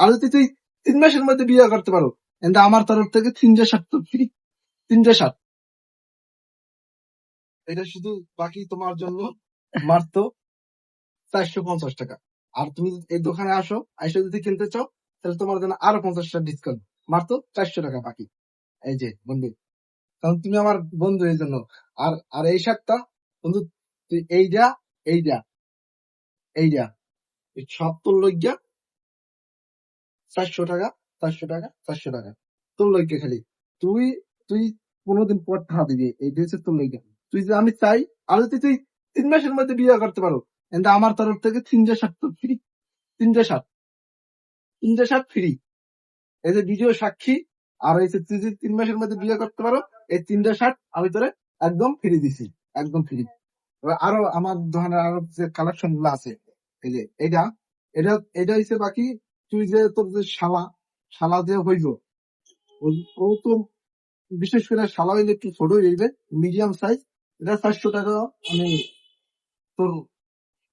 আর যদি তুই 3 মাসের মধ্যে বিয়ে করতে পারো, কিন্তু আমার তরফ থেকে 360 তো ফ্রি, 360। এটা শুধু বাকি তোমার জন্য মাত্র 450 টাকা। আর তুমি যদি এই দোকানে এসে যদি কিনতে চাও, তাহলে তোমার জন্য আরো 50 টাকা ডিসকাউন্ট, মাত্র 400 টাকা বাকি। এই যে বন্ধু, কারণ তুমি আমার বন্ধু এই জন্য। আর আর এই শার্টটা বন্ধু, তুই এইটা এইটা এইটা এই সব তোর লইগা 400 টাকা, 400 টাকা, 400 টাকা তোর লইগা খালি। তুই তুই 15 দিন পর টাকা দিবি, এই হচ্ছে তোর লইগা। তুই যে আমি চাই, আর যদি তুই 3 মাসের মধ্যে বিয়ে করতে পারো, কিন্তু আমার তরফ থেকে 360 তো ফ্রি, 360, 360 ফ্রি। এই যে ভিডিও সাক্ষী। আর এই যে তুই যদি 3 মাসের মধ্যে বিয়ে করতে পারো, এই 360 আমি তোরে একদম ফ্রি দিছি, একদম ফ্রি। আরো আমার দোকানের আরো যে কালেকশন গুলো আছে, এই যে এটা এটা এটা হচ্ছে বাকি। তুই যে তোর যে শালা শালা যে হইল, ও তো বিশেষ করে শালা হইলে একটু ছোট হইবে, মিডিয়াম সাইজ। এটা 400 টাকা আমি তোর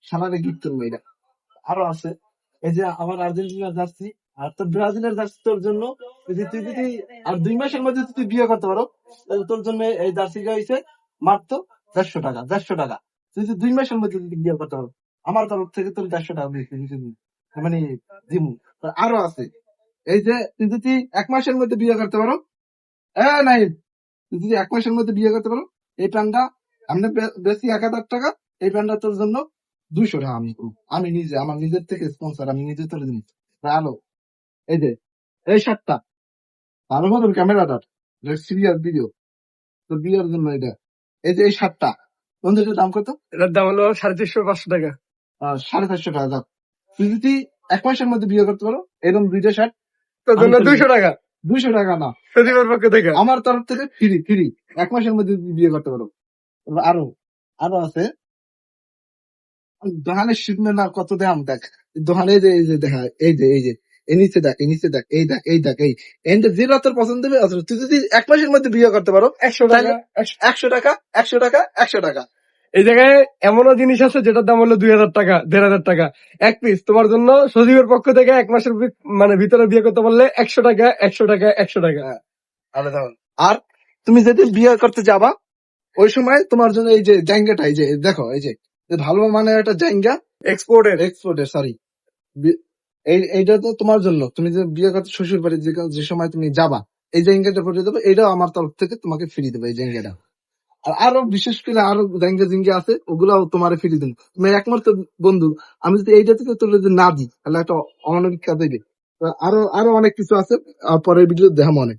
শালারে গিফট করবো। এটা আরো আছে, এই যে আমার আর্জেন্টিনার জার্সি, আর তোর ব্রাজিলের জার্সি তোর জন্য। তুই যদি আর 2 মাসের মধ্যে তুই বিয়ে করতে পারো, তাহলে তোর জন্য এই জার্সিটা হয়েছে মাত্র 150 টাকা, 150 টাকা। তুই যদি 2 মাসের মধ্যে যদি বিয়ে করতে পারো, আমার তরফ থেকে তোর 150 টাকা মানে দিমু। আরো আছে, এই যে তুই যদি 1 মাসের মধ্যে বিয়ে করতে পারো, নাই, তুই যদি 1 মাসের মধ্যে বিয়ে করতে পারো, এই প্যান্টটা আমরা বেশি 1000 টাকা, এই প্যান্টটা তোর জন্য 200 টাকা আমি করবো। আমি নিজে আমার নিজের থেকে স্পন্সর, আমি নিজে তোর দিন। ভালো, এই যে এই শার্টটা ভালো মতন ক্যামেরাটার সিরিয়াস ভিডিও, তো বিয়ের জন্য এটা। এই যে এই শার্টটা বন্ধু, এটার দাম কত? এটার দাম হলো 350-500 টাকা। 450 টাকা দাম। তুই যদি 1 মাসের মধ্যে বিয়ে করতে পারো, এরকম 2টা শার্ট তোর জন্য 200 টাকা, 200 টাকা না, সজীবের পক্ষ থেকে আমার তরফ থেকে ফ্রি, ফ্রি। 1 মাসের মধ্যে যদি বিয়ে করতে পারো। আরো আরো আছে, দোকানের শিখবে না কত দাম দেখ। দোকানে যে এই যে দেখা, এই যে এই নিচে দেখ, এই নিচে দেখ, এই দেখ, এই দেখ, এই এন্ড যেটা তোর পছন্দ হবে। অথচ তুই যদি 1 মাসের মধ্যে বিয়ে করতে পারো, 100 টাকা। 100 টাকা, 100 টাকা, 100 টাকা। এই জায়গায় এমনও জিনিস আছে যেটার দাম হলো 2000 টাকা, 1500 টাকা এক পিস। তোমার জন্য সজীবের পক্ষ থেকে 1 মাসের মানে ভিতরে বিয়ে করতে পারলে 100 টাকা, 100 টাকা, 100 টাকা। আলাদা। আর তুমি যেদিন বিয়ে করতে যাবা, ওই সময় তোমার জন্য এই যে জায়গাটা, এই যে দেখো, এই যে ভালো মানের একটা জায়গা, এক্সপোর্টের সরি, এইটা তো তোমার জন্য। তুমি যে বিয়ে করতে শ্বশুর বাড়ি যে সময় তুমি যাবা, এই জায়গাটা পড়ে দেবে, এটাও আমার তরফ থেকে তোমাকে ফ্রি দেবে, এই জায়গাটা। আর আরো বিশেষ করে আরো জায়গা আছে, ওগুলাও তোমার ফ্রি দেবো। তুমি একমাত্র বন্ধু, আমি যদি এইটা থেকে তোর যদি না দিই, তাহলে একটা অমানবিক কাজ হইবে। আরো আরো অনেক কিছু আছে, পরের ভিডিও দেখাবো অনেক।